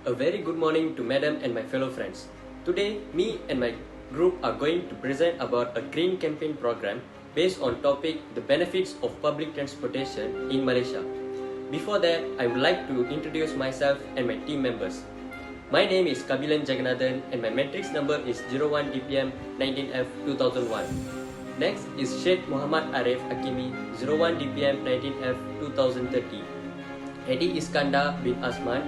A very good morning to Madam and my fellow friends. Today, me and my group are going to present about a green campaign program based on topic the benefits of public transportation in Malaysia. Before that, I would like to introduce myself and my team members. My name is Kabilan Jagannathan and my matrix number is 01 DPM 19F 2001. Next is Sheikh Muhammad Arif Hakimi 01 DPM 19F 2030. Eddie Iskandar bin Asman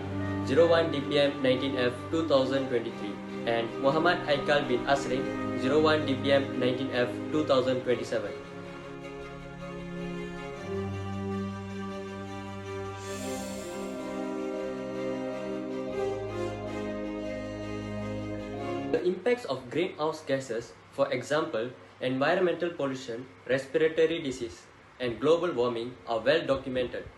01 DPM 19F 2023 and Muhammad Haikal bin Asrin 01 DPM 19F 2027. The impacts of greenhouse gases, for example, environmental pollution, respiratory disease, and global warming are well documented.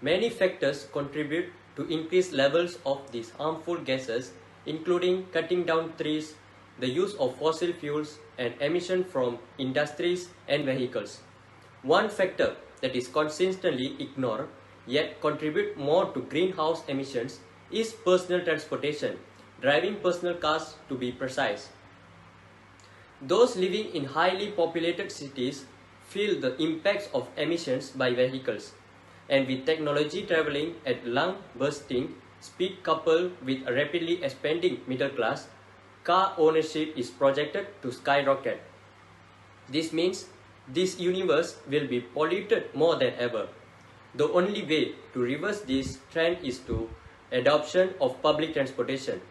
Many factors contribute to increased levels of these harmful gases, including cutting down trees, the use of fossil fuels, and emission from industries and vehicles. One factor that is consistently ignored yet contribute more to greenhouse emissions is personal transportation, driving personal cars to be precise. Those living in highly populated cities feel the impacts of emissions by vehicles. And with technology traveling at lung-bursting speed coupled with a rapidly expanding middle class, car ownership is projected to skyrocket. This means this universe will be polluted more than ever. The only way to reverse this trend is to adoption of public transportation.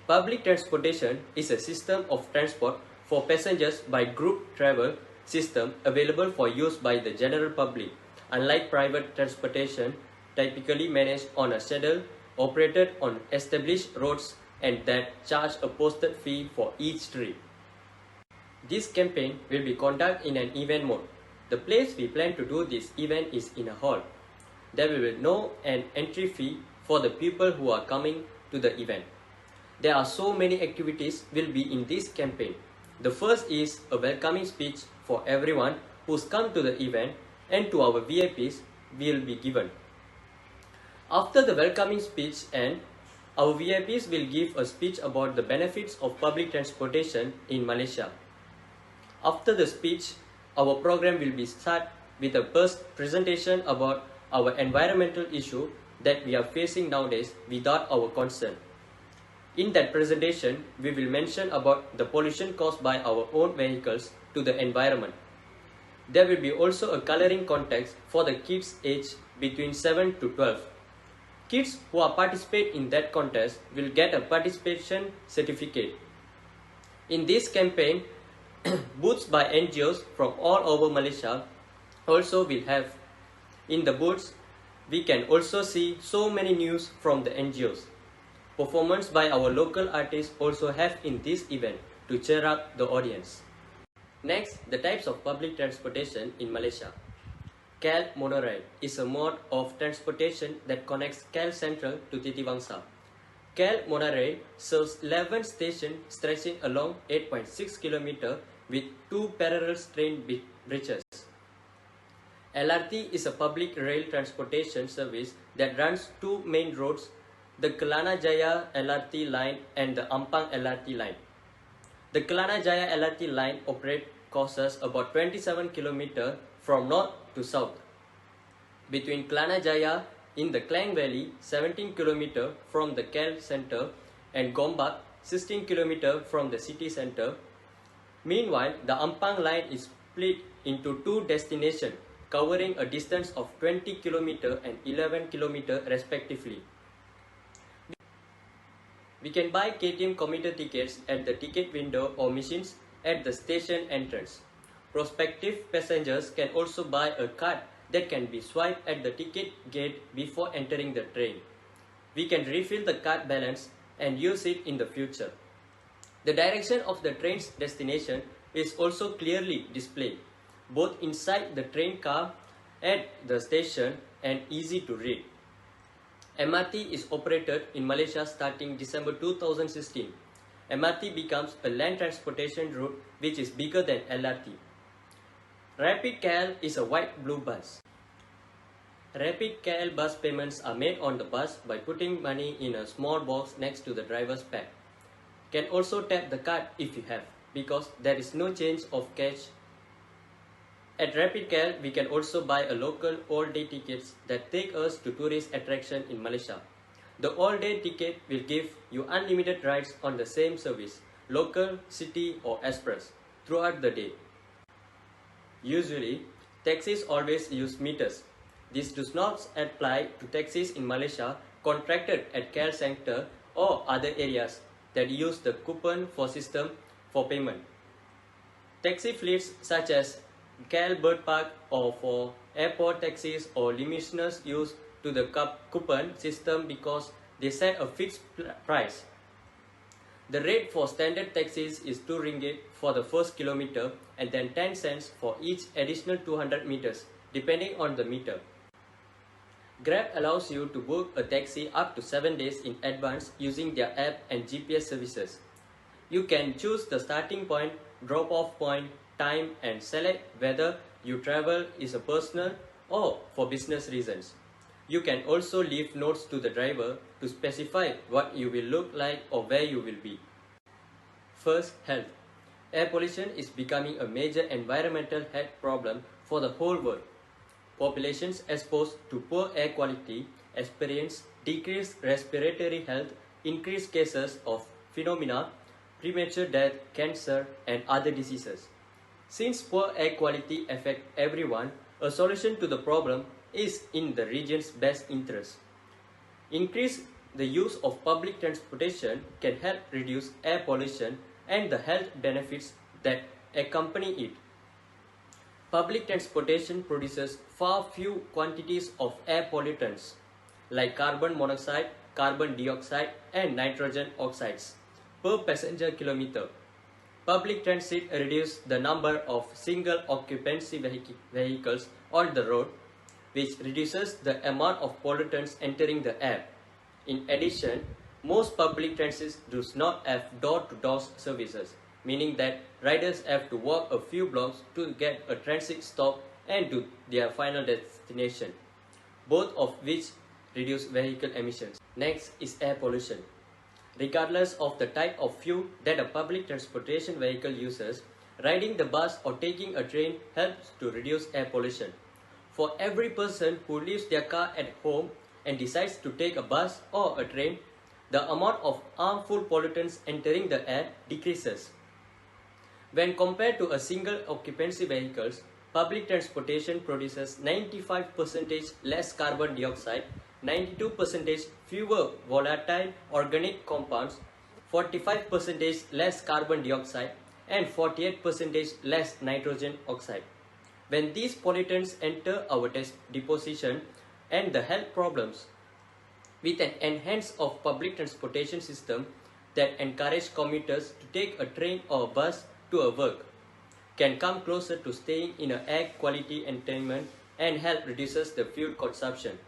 Public transportation is a system of transport for passengers by group travel system available for use by the general public. Unlike private transportation, typically managed on a schedule, operated on established roads and that charge a posted fee for each trip. This campaign will be conducted in an event mode. The place we plan to do this event is in a hall. There will be no entry fee for the people who are coming to the event. There are so many activities will be in this campaign. The first is a welcoming speech for everyone who's come to the event and to our VIPs will be given. After the welcoming speech our VIPs will give a speech about the benefits of public transportation in Malaysia. After the speech, our program will be start with a first presentation about our environmental issue that we are facing nowadays without our concern. In that presentation, we will mention about the pollution caused by our own vehicles to the environment. There will be also a coloring contest for the kids aged between 7 to 12. Kids who are participate in that contest will get a participation certificate. In this campaign, booths by NGOs from all over Malaysia also will have. In the booths, we can also see so many news from the NGOs. Performance by our local artists also have in this event to cheer up the audience. Next, the types of public transportation in Malaysia. KL Monorail is a mode of transportation that connects KL Central to Titiwangsa. KL Monorail serves 11 stations stretching along 8.6 km with 2 parallel train bridges. LRT is a public rail transportation service that runs 2 main roads, the Kelana Jaya LRT line and the Ampang LRT line. The Kelana Jaya LRT line crosses about 27 km from north to south. Between Kelana Jaya in the Klang Valley, 17 km from the KL Centre and Gombak, 16 km from the city centre. Meanwhile, the Ampang line is split into 2 destinations, covering a distance of 20 km and 11 km respectively. We can buy KTM commuter tickets at the ticket window or machines at the station entrance. Prospective passengers can also buy a card that can be swiped at the ticket gate before entering the train. We can refill the card balance and use it in the future. The direction of the train's destination is also clearly displayed, both inside the train car, at the station, and easy to read. MRT is operated in Malaysia starting December 2016. MRT becomes a land transportation route which is bigger than LRT. Rapid KL is a white blue bus. Rapid KL bus payments are made on the bus by putting money in a small box next to the driver's bag. Can also tap the card if you have, because there is no change of cash. At Rapid KL, we can also buy a local all-day tickets that take us to tourist attraction in Malaysia. The all-day ticket will give you unlimited rides on the same service, local, city or express, throughout the day. Usually, taxis always use meters. This does not apply to taxis in Malaysia contracted at KL Center or other areas that use the coupon for system for payment. Taxi fleets such as KL Bird Park or for airport taxis or limousines use to the coupon system because they set a fixed price. The rate for standard taxis is 2 ringgit for the first kilometer and then 10 cents for each additional 200 meters, depending on the meter. Grab allows you to book a taxi up to 7 days in advance using their app and GPS services. You can choose the starting point, drop-off point, time and select whether your travel is a personal or for business reasons. You can also leave notes to the driver to specify what you will look like or where you will be. First, health. Air pollution is becoming a major environmental health problem for the whole world. Populations exposed to poor air quality experience decreased respiratory health, increased cases of pneumonia, premature death, cancer, and other diseases. Since poor air quality affects everyone, a solution to the problem is in the region's best interest. Increase the use of public transportation can help reduce air pollution and the health benefits that accompany it. Public transportation produces far few quantities of air pollutants like carbon monoxide, carbon dioxide, and nitrogen oxides per passenger kilometer. Public transit reduces the number of single occupancy vehicles on the road, which reduces the amount of pollutants entering the air. In addition, most public transit does not have door-to-door services, meaning that riders have to walk a few blocks to get a transit stop and to their final destination, both of which reduce vehicle emissions. Next is air pollution. Regardless of the type of fuel that a public transportation vehicle uses, riding the bus or taking a train helps to reduce air pollution. For every person who leaves their car at home and decides to take a bus or a train, the amount of harmful pollutants entering the air decreases. When compared to a single occupancy vehicles, public transportation produces 95% less carbon dioxide, 92% fewer volatile organic compounds, 45% less carbon dioxide, and 48% less nitrogen oxide. When these pollutants enter our deposition and the health problems, with an enhanced of public transportation system that encourage commuters to take a train or a bus to a work, can come closer to staying in an air quality environment and help reduces the fuel consumption.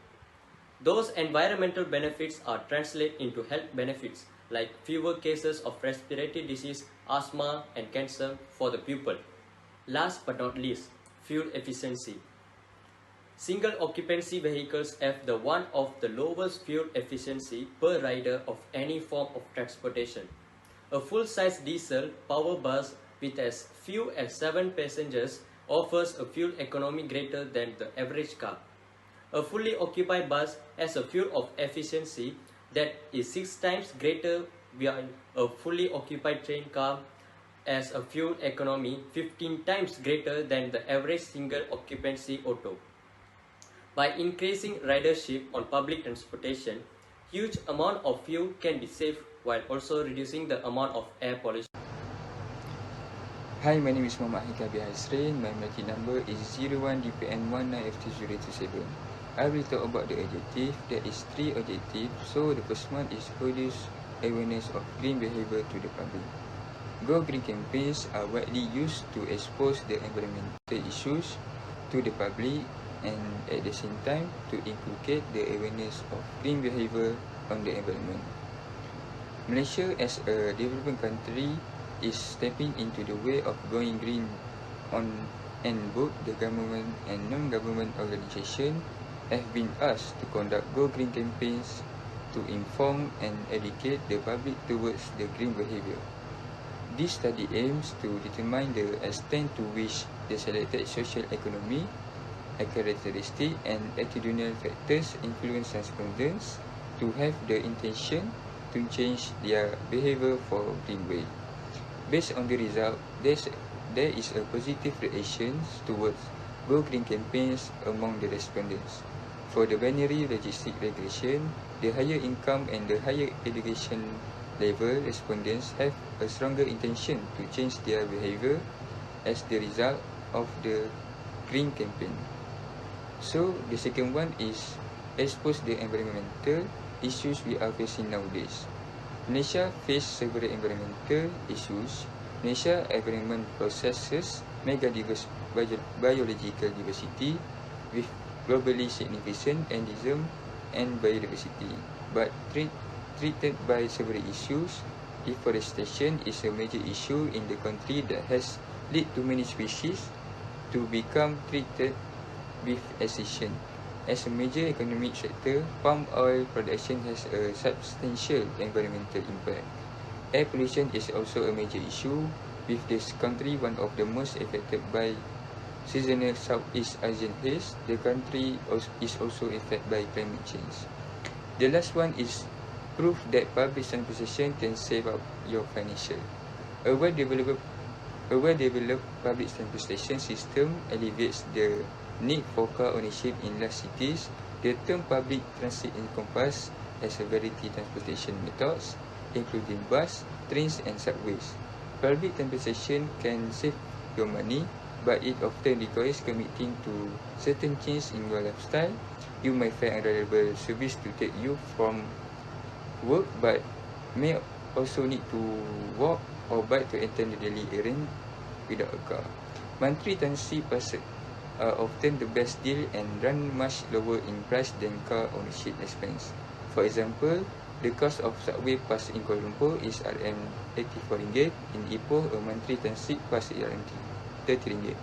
Those environmental benefits are translated into health benefits like fewer cases of respiratory disease, asthma, and cancer for the people. Last but not least, fuel efficiency. Single occupancy vehicles have one of the lowest fuel efficiency per rider of any form of transportation. A full-size diesel power bus with as few as 7 passengers offers a fuel economy greater than the average car. A fully occupied bus has a fuel of efficiency that is 6 times greater, while a fully occupied train car has a fuel economy 15 times greater than the average single occupancy auto. By increasing ridership on public transportation, huge amount of fuel can be saved while also reducing the amount of air pollution. Hi, my name is Muhammad Hikabi Hasrin. My merchant number is 01DPN19FT027. I will talk about the objective. There is 3 objectives. So the first one is produce awareness of green behavior to the public. Go Green campaigns are widely used to expose the environmental issues to the public and at the same time to inculcate the awareness of green behavior on the environment. Malaysia as a developing country is stepping into the way of going green and both the government and non-government organizations have been asked to conduct Go Green campaigns to inform and educate the public towards the green behavior. This study aims to determine the extent to which the selected social economy, characteristic and attitudinal factors influence respondents to have the intention to change their behavior for green way. Based on the result, there is a positive reaction towards Go Green campaigns among the respondents. For the binary logistic regression, the higher income and the higher education level respondents have a stronger intention to change their behavior as the result of the green campaign. So the second one is expose the environmental issues we are facing nowadays. Malaysia faces several environmental issues. Malaysia environment possesses mega biological diversity with globally significant endemism and biodiversity, but treated by several issues. Deforestation is a major issue in the country that has led to many species to become treated with extinction. As a major economic sector, palm oil production has a substantial environmental impact. Air pollution is also a major issue, with this country one of the most affected by seasonal Southeast Asian haze. The country is also affected by climate change. The last one is proof that public transportation can save up your financial. A well-developed public transportation system alleviates the need for car ownership in large cities. The term public transit encompasses as a variety of transportation methods, including bus, trains and subways. Public transportation can save your money, but it often requires committing to certain changes in your lifestyle. You might find unreliable service to take you from work, but may also need to walk or bike to attend the daily errand without a car. Monthly transit passes are often the best deal and run much lower in price than car ownership expense. For example, the cost of subway pass in Kuala Lumpur is RM84. In Ipoh, a monthly transit pass is RM30.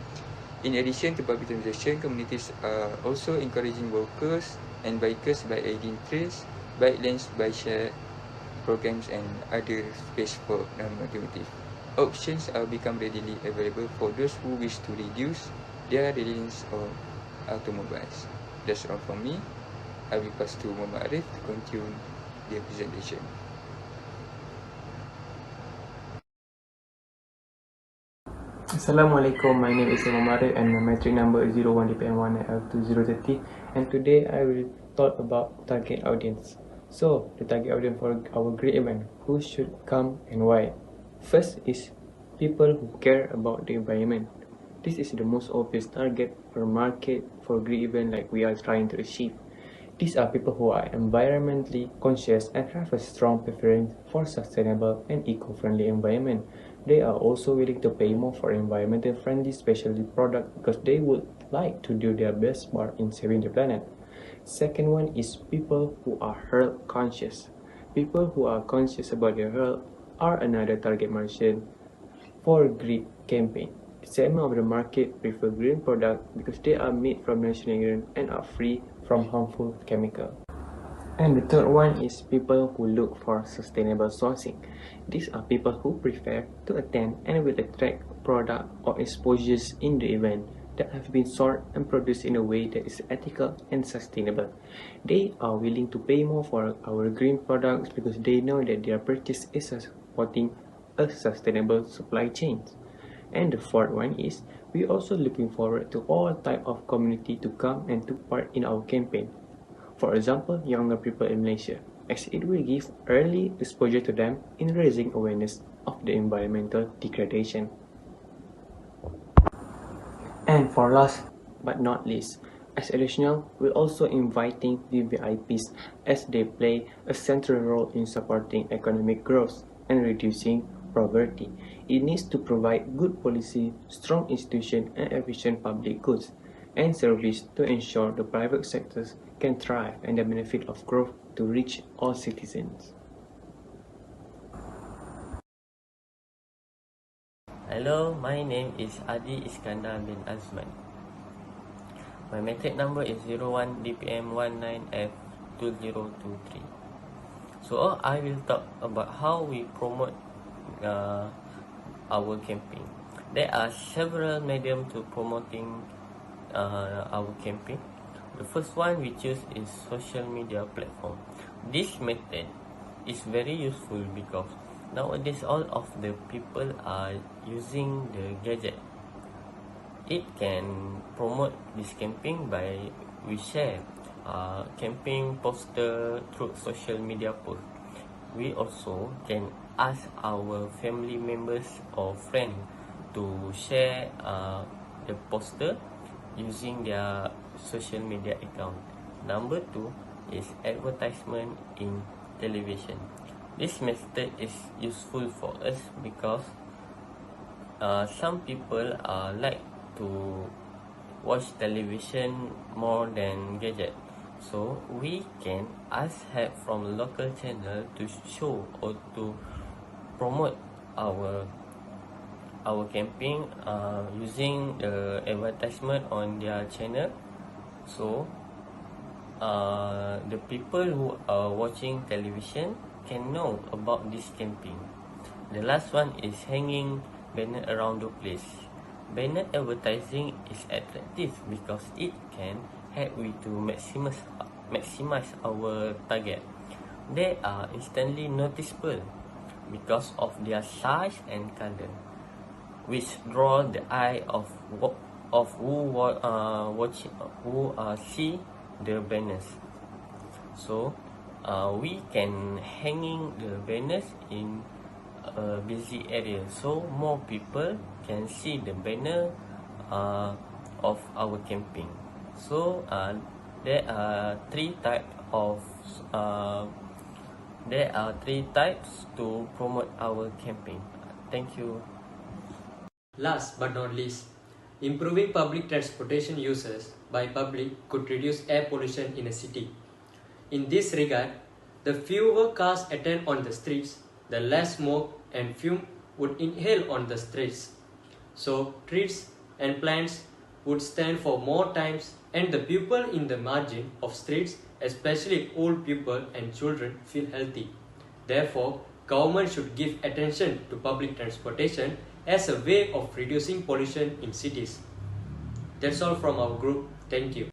In addition to public transportation, communities are also encouraging walkers and bikers by adding trails, bike lanes, bike share programs and other space for non-automotive. Options are become readily available for those who wish to reduce their reliance on automobiles. That's all from me. I will pass to Muhammad Arif to continue the presentation. Assalamualaikum, my name is Imam Arif and my metric number is 01DPM1L2030, and today I will talk about target audience. So, the target audience for our great event, who should come and why? First is people who care about the environment. This is the most obvious target for market for great event like we are trying to achieve. These are people who are environmentally conscious and have a strong preference for sustainable and eco-friendly environment. They are also willing to pay more for environmentally friendly specialty products because they would like to do their best part in saving the planet. Second one is people who are health conscious. People who are conscious about their health are another target market for green campaign. The segment of the market prefer green products because they are made from natural ingredients and are free from harmful chemicals. And the third one is people who look for sustainable sourcing. These are people who prefer to attend and will attract product or exposures in the event that have been sourced and produced in a way that is ethical and sustainable. They are willing to pay more for our green products because they know that their purchase is supporting a sustainable supply chain. And the fourth one is we also looking forward to all type of community to come and take part in our campaign. For example, younger people in Malaysia, as it will give early exposure to them in raising awareness of the environmental degradation. And for last but not least, as additional, we're also inviting VVIPs as they play a central role in supporting economic growth and reducing poverty. It needs to provide good policy, strong institution and efficient public goods and service to ensure the private sectors can thrive and the benefit of growth to reach all citizens. Hello, my name is Adi Iskandar bin Azman. My matric number is 01DPM19F2023. So I will talk about how we promote our campaign. There are several mediums to promoting our campaign. The first one we choose is social media platform. This method is very useful because nowadays all of the people are using the gadget. It can promote this campaign by we share campaign poster through social media post. We also can ask our family members or friends to share the poster using their social media account. Number 2 is advertisement in television. This method is useful for us because some people like to watch television more than gadget. So we can ask help from local channel to show or to promote our campaign using the advertisement on their channel. So the people who are watching television can know about this campaign. The last one is hanging banner around the place. Banner advertising is attractive because it can help we to maximize our target. They are instantly noticeable because of their size and color, which draw the eye of who see the banners. So we can hanging the banners in a busy area, so more people can see the banner of our campaign. So there are three types to promote our campaign. Thank you. Last but not least, improving public transportation uses by public could reduce air pollution in a city. In this regard, the fewer cars attend on the streets, the less smoke and fume would inhale on the streets. So trees and plants would stand for more times and the people in the margin of streets, especially old people and children, feel healthy. Therefore, government should give attention to public transportation as a way of reducing pollution in cities. That's all from our group. Thank you.